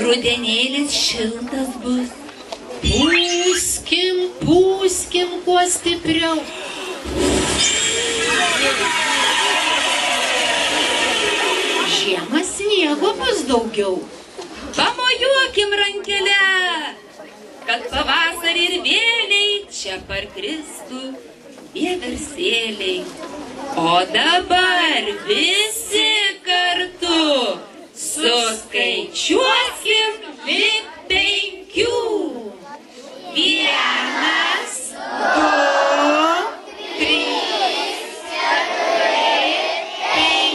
Rudenėlis šiltas bus. Pūskim, pūskim kuo stipriau. Žiemą sniego bus daugiau. Pamojuokim rankelę, kad pavasarį ir vėliai čia parkristų vieversėliai. O dabar visi kartu suskaičiuokim lik 5. 1, 2, 3, 4, 5.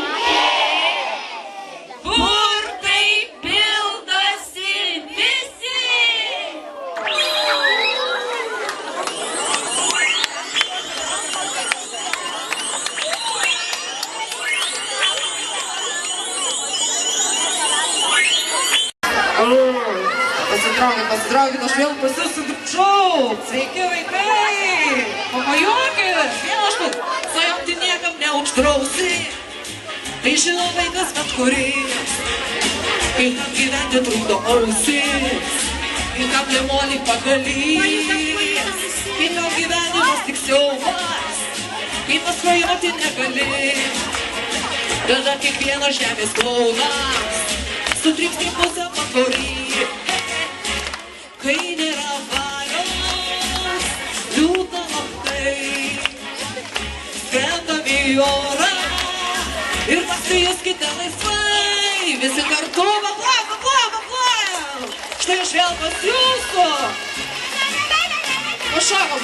Burtai pildosi visi. Pasitraukit, aš vėl pasisudupčiau. Sveiki, vaikai. Pamojuokit. Vėl aš tu. Svajoti niekam neuždrausi. Tai žino vaikas bet kuris. Kai kam gyventi trukdo ausis. Kai kam limoni pagalys. Kai tau gyvenimas tik siaubas. Kai pasvajoti negali. Tada kiekvienas žemės klaunas sutriks į pusę pakorį. Kai nėra valios, liūdna labai, skrendam į orą ir pasijuskite laisvai. Visi kartu vaplojam. Štai aš vėl pas jūsų. Pašakom.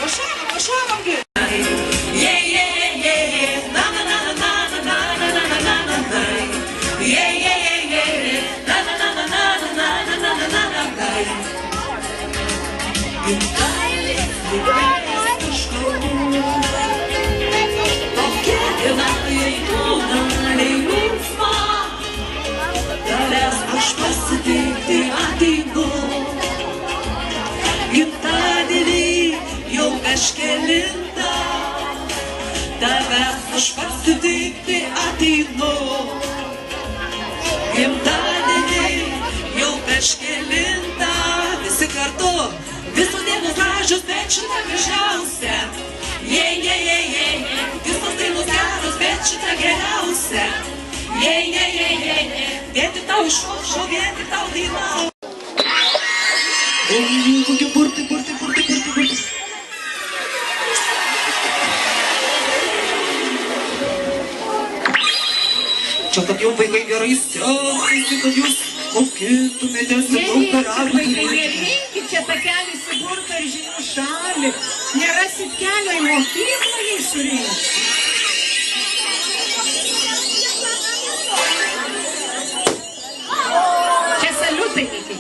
Aš pasitikti ateinu. Gimtadienį jau kažkelintą. Tavęs aš pasitikti ateinu. Gimtadienį jau kažkelintą. Visi kartu, visos dienos gražios, bet šitą gražiausia. Visos dainos geros, bet šitą geriausia. Vien tik tau iššokšau, vien tik tau dainau. Kokie burtai. Čia kad jau vaikai gerai stengėsi, kad jūs mokintumėtės į burtarą. Nerinkit čia takelį į burtą ir žinių šalį. Nerasit kelio į mokyklą jį surinkti.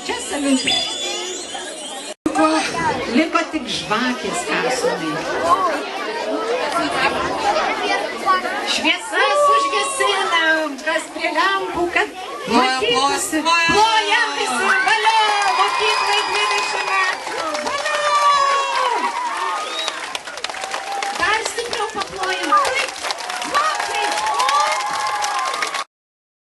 Čia saliutai. Liko tik žvakės kasomai. Šviesas užgesinam, kas prie lempų, kad matytųsi. Plojam visi.